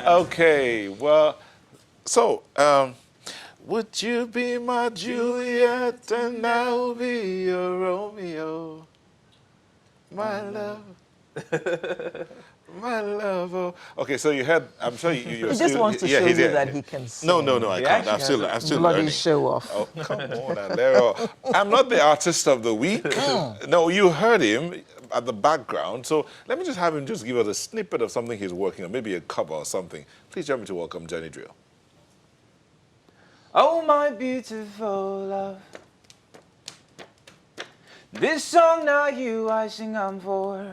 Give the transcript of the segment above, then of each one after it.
Okay, well, so, would you be my Juliet and I'll be your Romeo? My love, my love. Oh. Okay, so you had, I'm sure you're He just still, wants to yeah, show he's you here. that he can No, sing. no, no, I He can't. actually has I'm a still Bloody learning. show off. Oh, come on, Alero. I'm not the artist of the week. No, you heard him at the background. So let me just have him just give us a snippet of something he's working on, maybe a cover or something. Please join me to welcome Johnny Drille. Oh, my beautiful love. This song now you I sing I'm for.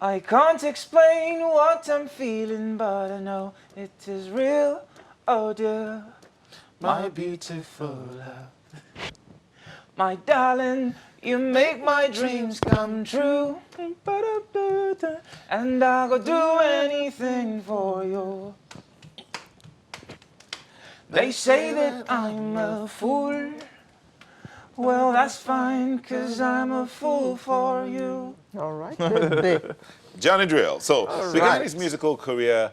I can't explain what I'm feeling, but I know it is real, oh dear. My beautiful love. My darling, you make my dreams come true. And I'll go do anything for you. They say that I'm a fool. Well, that's fine, 'cause I'm a fool for you. All right, baby. Johnny Drille. So began right. his musical career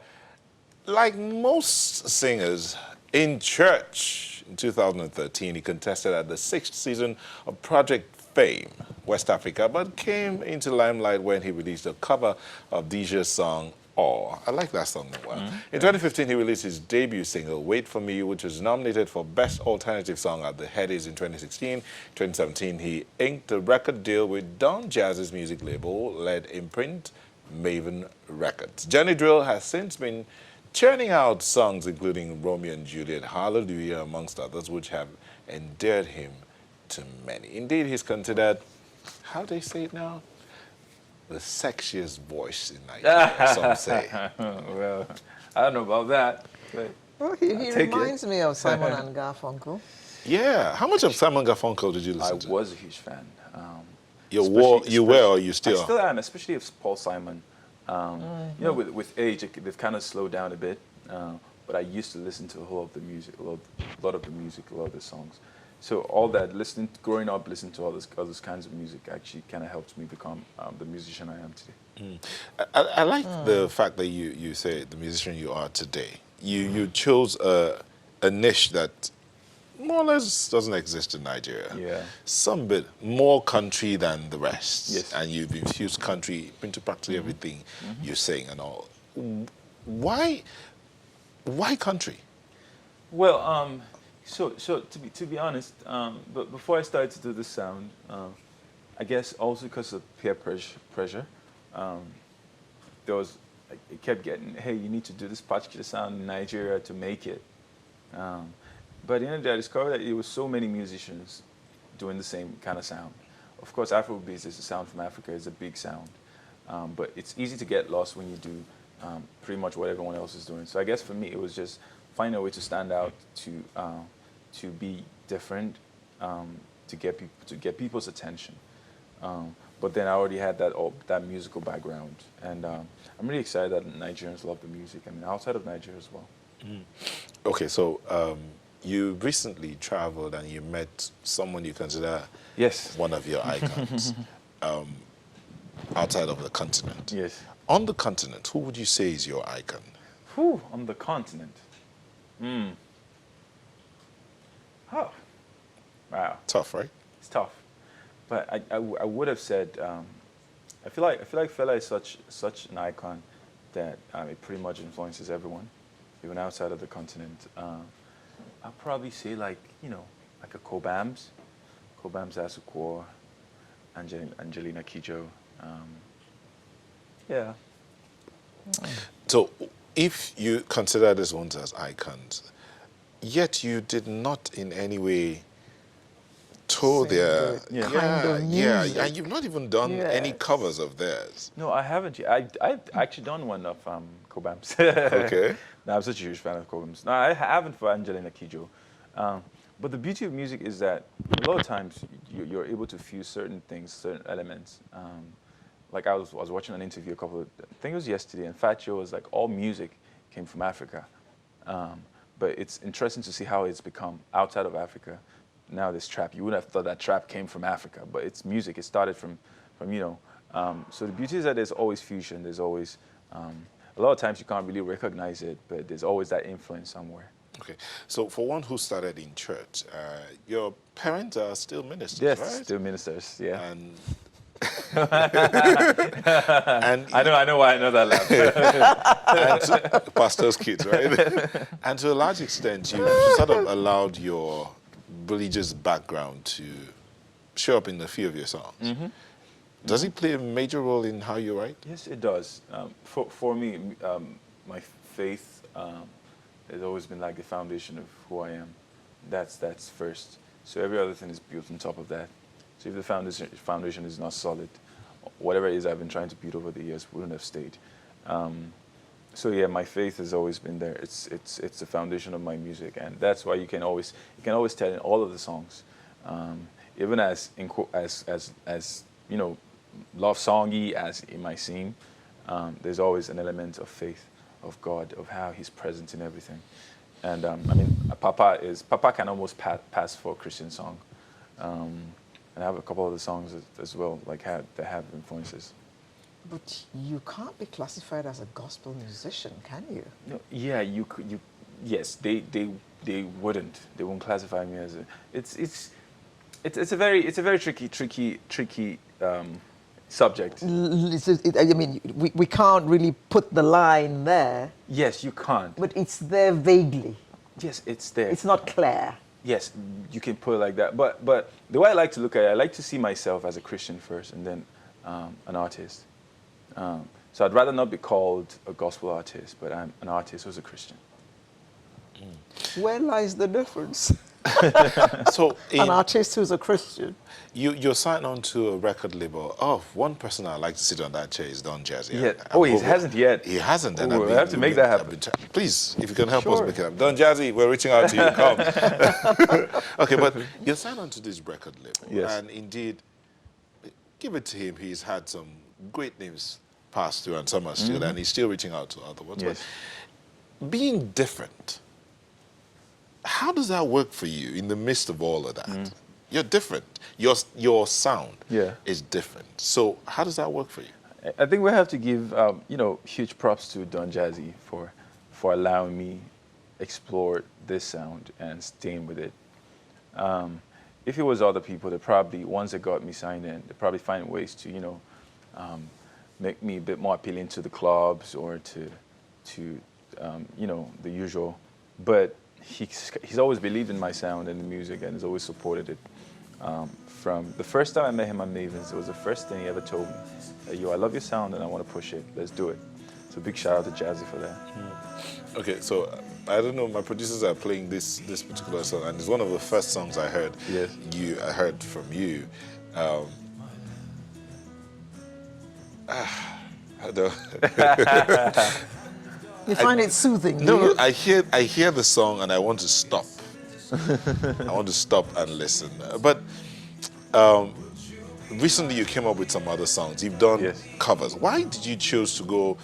like most singers in church. In 2013, he contested at the 6th season of Project Fame, West Africa, but came into limelight when he released a cover of Deja's song, Awe. I like that song a lot. In 2015, he released his debut single, Wait For Me, which was nominated for Best Alternative Song at the Headies in 2016. 2017, he inked a record deal with Don Jazz's music label-led imprint, Maven Records. Johnny Drille has since been churning out songs including Romeo and Juliet, Hallelujah, amongst others, which have endeared him to many. Indeed, he's considered, how do they say it now? The sexiest voice in Nigeria, some say. Well, I don't know about that. But Well, he reminds me of Simon and Garfunkel. Yeah. How much of Simon Garfunkel did you I listen to? was a huge fan. You were or you I still? still am, especially of Paul Simon. You know, with age, they've kind of slowed down a bit. But I used to listen to a whole of the music, a lot of the music, a lot of the songs. So all that, growing up, listening to all those kinds of music actually kind of helped me become the musician I am today. I like the fact that you say the musician you are today. You chose a niche that more or less doesn't exist in Nigeria. Yeah. Some bit more country than the rest. Yes. And you've infused country into practically everything you sing and all. Why country? Well, so to be honest, but before I started to do the sound, I guess also because of peer pressure, there was it kept getting, hey, you need to do this particular sound in Nigeria to make it. But at the end of the day, I discovered that there were so many musicians doing the same kind of sound. Of course, Afrobeats is a sound from Africa, it's a big sound. But it's easy to get lost when you do pretty much what everyone else is doing. So I guess for me, it was just finding a way to stand out, to be different, to get people's attention. But then I already had that musical background, and I'm really excited that Nigerians love the music. I mean, outside of Nigeria as well. Okay, so you recently traveled and you met someone you consider Yes. one of your icons outside of the continent. Yes. On the continent, who would you say is your icon? Whew, on the continent. Oh, wow. Tough, right? It's tough, but I would have said I feel like Fela is such an icon that it pretty much influences everyone, even outside of the continent. I'll probably say like a Cobams Asukwo, Angelina Kidjo. Yeah. So if you consider these ones as icons, yet you did not in any way tour their kind of music. and you've not even done any Yes. covers of theirs. No, I haven't. I've actually done one of Cobams. Okay. No, I'm such a huge fan of Cobams. No, I haven't for Angelina Kidjo. But the beauty of music is that a lot of times you're able to fuse certain things, certain elements. Like I was watching an interview I think it was yesterday, and Fat Joe was like, all music came from Africa. But it's interesting to see how it's become outside of Africa. Now this trap, you wouldn't have thought that trap came from Africa, but it's music. It started from so the beauty is that there's always fusion. There's always a lot of times you can't really recognize it, but there's always that influence somewhere. Okay, so for one who started in church, your parents are still ministers, Yes, right? still ministers, yeah. And I know why I know that laugh. pastor's kids, right? And to a large extent, you sort of allowed your religious background to show up in a few of your songs. Mm-hmm. Does it play a major role in how you write? Yes, it does. For me, my faith has always been like the foundation of who I am. That's first. So every other thing is built on top of that. So if the foundation is not solid, whatever it is I've been trying to build over the years wouldn't have stayed. So yeah, my faith has always been there. It's the foundation of my music, and that's why you can always tell in all of the songs, even as you know, love songy as it might seem, there's always an element of faith, of God, of how He's present in everything. And I mean, Papa can almost pass for a Christian song. And I have a couple of the songs as well, like that have influences. But you can't be classified as a gospel musician, can you? No, yeah, you yes, they wouldn't. They won't classify me as a. It's a very tricky subject. I mean, we can't really put the line there, Yes, you can't. but it's there vaguely. Yes, it's there. It's not clear. Yes, you can put it like that. But the way I like to look at it, I like to see myself as a Christian first, and then an artist. So I'd rather not be called a gospel artist, but I'm an artist who's a Christian. Where lies the difference? So An artist who's a Christian. you're signed on to a record label. Oh, one person I'd like to sit on that chair is Don Jazzy. Yeah. He hasn't yet. He hasn't. And We have to make that happen. Please, if you can help us Sure. make it happen. Don Jazzy, we're reaching out to you. Come. Okay, but you're signed on to this record label. Yes. And indeed, give it to him. He's had some great names pass through, and some are still, and he's still reaching out to other ones. Yes. But being different, how does that work for you in the midst of all of that? You're different. Your sound is different. So how does that work for you? I think we have to give huge props to Don Jazzy for allowing me explore this sound and staying with it. If it was other people, they probably, once they got me signed in, they probably find ways to make me a bit more appealing to the clubs or to the usual. But he's always believed in my sound and the music, and has always supported it. From the first time I met him at Mavens, it was the first thing he ever told me. Yo, I love your sound and I want to push it. Let's do it. So big shout out to Jazzy for that. Okay, so I don't know. My producers are playing this particular song, and it's one of the first songs I heard. Yes. I heard from you. I don't. You find it soothing, do No, you? I hear the song and I want to stop. I want to stop and listen. But recently you came up with some other songs. You've done covers. Why did you choose to go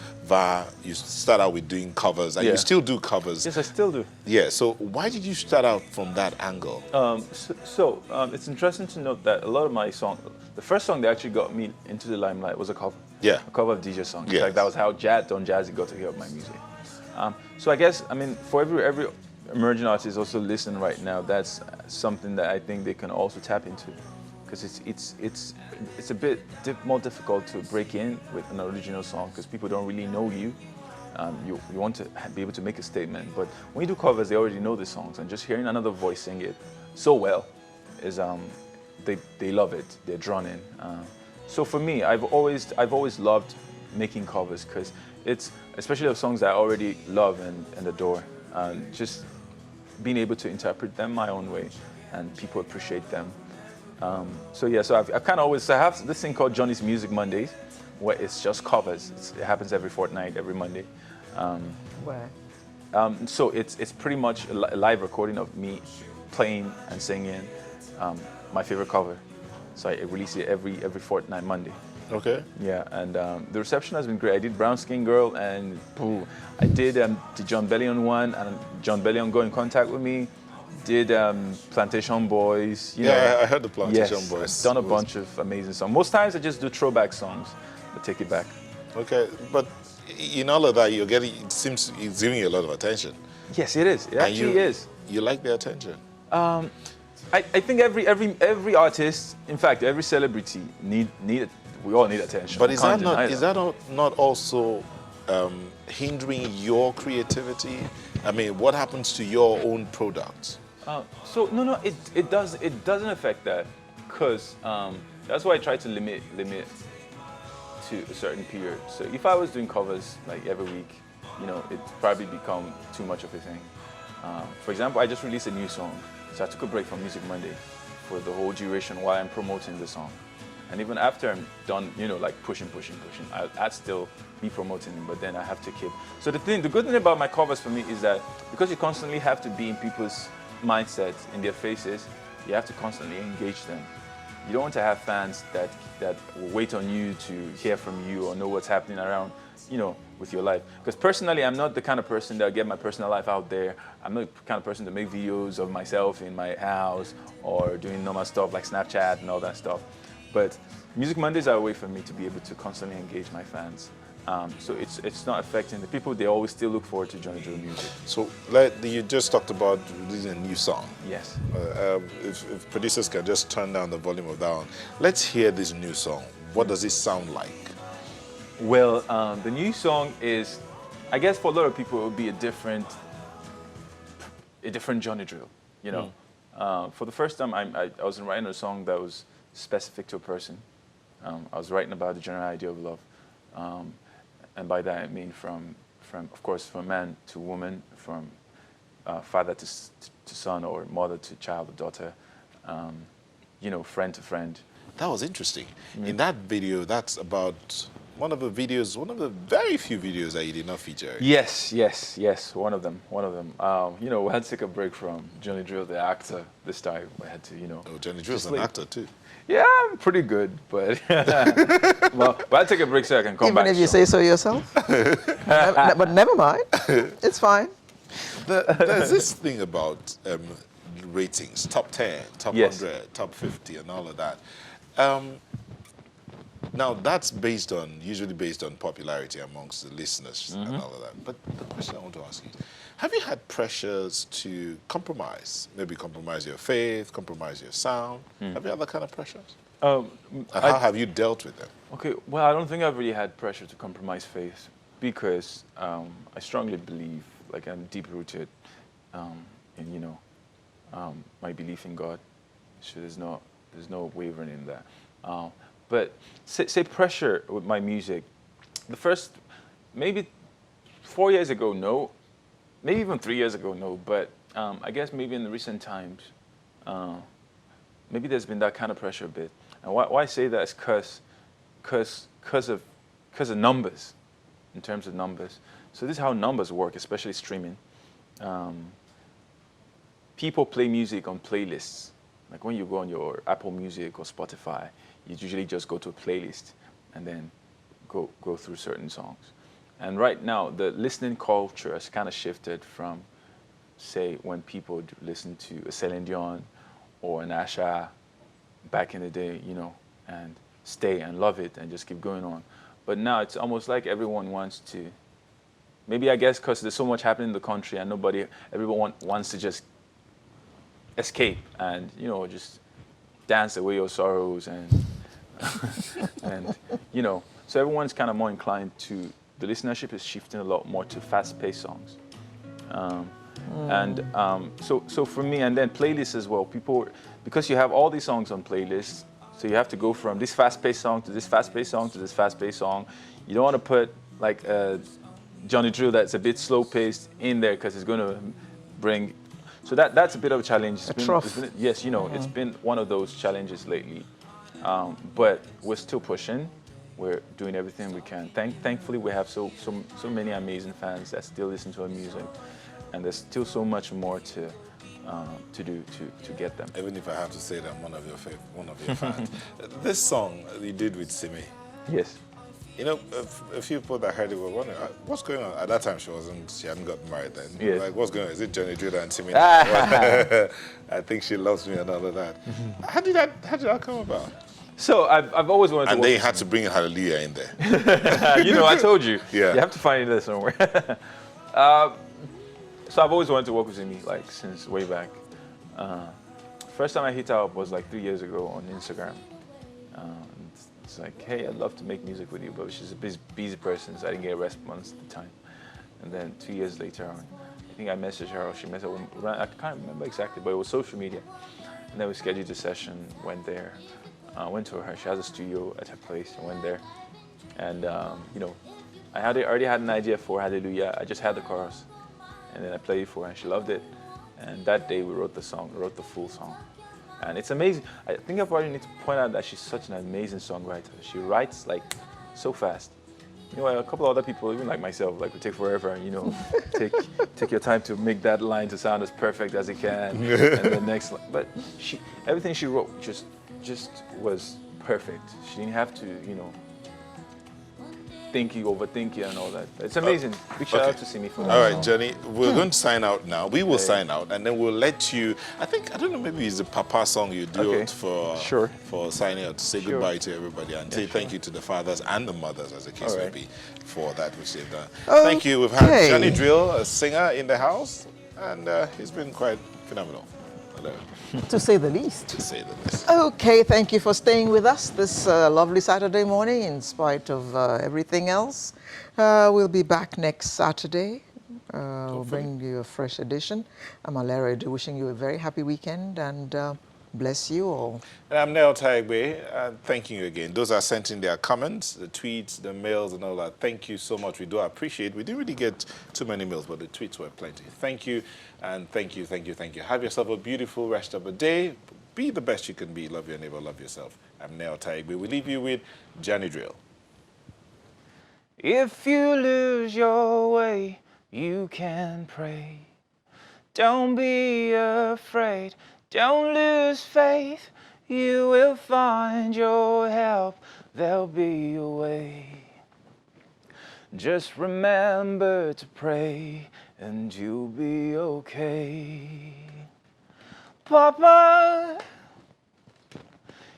you start out with doing covers, and you still do covers? Yes, I still do. Yeah, so why did you start out from that angle? It's interesting to note that a lot of my songs, the first song that actually got me into the limelight was a cover. Yeah. A cover of DJ song. Yes. Like that was how Don Jazzy got to hear my music. So I guess, I mean, for every emerging artist also listening right now, that's something that I think they can also tap into, because it's a bit more difficult to break in with an original song because people don't really know you. You want to be able to make a statement, but when you do covers, they already know the songs, and just hearing another voice sing it so well is they love it. They're drawn in. So for me, I've always loved making covers because it's especially of songs that I already love and adore, and just being able to interpret them my own way, and people appreciate them. So I've kind of always, I have this thing called Johnny's Music Mondays, where it's just covers. It happens every fortnight, every Monday. Where? So it's pretty much a live recording of me playing and singing my favorite cover. So I release it every fortnight Monday. Okay. Yeah, and the reception has been great. I did Brown Skin Girl, and I did the John Bellion one, and John Bellion got in contact with me. Did Plantation Boys. I heard the Plantation Boys. I've done a bunch of amazing songs. Most times I just do throwback songs, but take it back. Okay, but in all of that, you're getting, it seems it's giving you a lot of attention. Yes, it is. It And actually you, is. You like the attention. I think every artist, in fact, every celebrity we all need attention. But We is can't that not, deny is that not also hindering your creativity? I mean, what happens to your own products? So no, it doesn't affect that, because that's why I try to limit to a certain period. So if I was doing covers like every week, it'd probably become too much of a thing. For example, I just released a new song, so I took a break from Music Monday for the whole duration while I'm promoting the song. And even after I'm done, like pushing, I'd still be promoting it, but then I have to keep. So the good thing about my covers for me is that because you constantly have to be in people's mindsets, in their faces, you have to constantly engage them. You don't want to have fans that will wait on you to hear from you or know what's happening around, with your life. Because personally, I'm not the kind of person that get my personal life out there. I'm not the kind of person to make videos of myself in my house or doing normal stuff like Snapchat and all that stuff. But Music Mondays are a way for me to be able to constantly engage my fans. So it's not affecting the people. They always still look forward to Johnny Drille music. So you just talked about releasing a new song. Yes. If producers can just turn down the volume of that one. Let's hear this new song. What does it sound like? Well, the new song is, I guess for a lot of people, it would be a different Johnny Drille. For the first time, I was writing a song that was specific to a person. I was writing about the general idea of love. And by that I mean from of course, from man to woman, from father to son, or mother to child or daughter, friend to friend. That was interesting. In that video, that's about one of the very few videos that you did not feature. Yes, one of them. We had to take a break from Johnny Drille, the actor, this time. We had to, Oh, Johnny Drille's an actor too. Yeah, I'm pretty good, but but I take a break so I can come back. Even if you say so yourself. But never mind. It's fine. There's this thing about ratings, top 10, top 100, top 50, and all of that. Now, that's usually based on popularity amongst the listeners and all of that. But the question I want to ask you is, have you had pressures to compromise? Maybe compromise your faith, compromise your sound? Have you had that kind of pressures? And how have you dealt with them? Okay, well, I don't think I've really had pressure to compromise faith, because I strongly believe, like, I'm deep-rooted in, my belief in God. So there's no wavering in that. But say pressure with my music. The first, maybe 4 years ago, no. Maybe even 3 years ago, no. But I guess maybe in the recent times, maybe there's been that kind of pressure a bit. And why I say that is because of numbers, in terms of numbers. So this is how numbers work, especially streaming. People play music on playlists. Like when you go on your Apple Music or Spotify, you usually just go to a playlist and then go through certain songs. And right now, the listening culture has kind of shifted from, say, when people would listen to a Celine Dion or an Asha back in the day, and stay and love it and just keep going on. But now it's almost like everyone wants to, maybe I guess because there's so much happening in the country and everyone wants to just escape and, just dance away your sorrows and so everyone's kind of more inclined to, the listenership is shifting a lot more to fast-paced songs. So for me, and then playlists as well, because you have all these songs on playlists, so you have to go from this fast-paced song to this fast-paced song to this fast-paced song. You don't want to put like Johnny Drille that's a bit slow-paced in there because it's going to bring. So that's a bit of a challenge. It's been one of those challenges lately. But we're still pushing. We're doing everything we can. Thankfully, we have so many amazing fans that still listen to our music, and there's still so much more to do to get them. Even if I have to say that I'm one of your fans. This song you did with Simi. Yes. A few people that heard it were wondering, what's going on? At that time, she hadn't gotten married then. Yes. Like, what's going on? Is it Johnny Drille and Simi? I think she loves me and all of that. How did that come about? So I've always wanted to And work then you with had to bring Hallelujah in there. you know, I told you. Yeah. You have to find it there somewhere. So I've always wanted to work with Simi, like since way back. First time I hit her up was like 3 years ago on Instagram. It's like, hey, I'd love to make music with you, but she's a busy person, so I didn't get a response at the time. And then 2 years later, I think I messaged her, or she messaged me. I can't remember exactly, but it was social media. And then we scheduled a session, went there, went to her. She has a studio at her place, and went there. And you know, I already had an idea for Hallelujah. I just had the chorus, and then I played it for her, and she loved it. And that day we wrote the song, wrote the full song. And it's amazing. I think I probably need to point out that she's such an amazing songwriter. She writes like so fast. You know, a couple of other people, even like myself, like would take forever. You know, take your time to make that line to sound as perfect as it can, and the next. But everything she wrote just was perfect. She didn't have to, you know, overthink it and all that. It's amazing. Big shout out to Simi for that. All right, Johnny, we're going to sign out now. We will sign out, and then we'll let you. I don't know, maybe it's a Papa song you do it for signing out to say goodbye to everybody and say thank you to the fathers and the mothers, as the case may be, for that which they've done. Thank you. We've had Johnny Drille, a singer in the house, and he's been quite phenomenal. Hello. To say the least. To say the least. Okay, thank you for staying with us this lovely Saturday morning in spite of everything else. We'll be back next Saturday. We'll bring you a fresh edition. I'm Alera, wishing you a very happy weekend and bless you all. And I'm Nell Taigbe, thanking you again. Those are sent in their comments, the tweets, the mails and all that. Thank you so much. We do appreciate it. We didn't really get too many mails, but the tweets were plenty. Thank you, and thank you, thank you, thank you. Have yourself a beautiful rest of the day. Be the best you can be. Love your neighbor, love yourself. I'm Nell Taigbe. We leave you with Johnny Drille. If you lose your way, you can pray. Don't be afraid. Don't lose faith. You will find your help. There'll be a way. Just remember to pray and you'll be okay. Papa,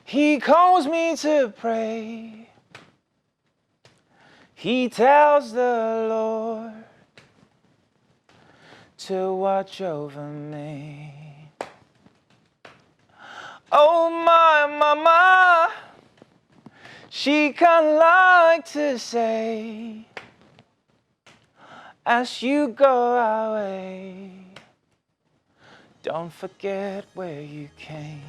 he calls me to pray. He tells the Lord to watch over me. Oh, my mama, she can like to say, as you go away, don't forget where you came.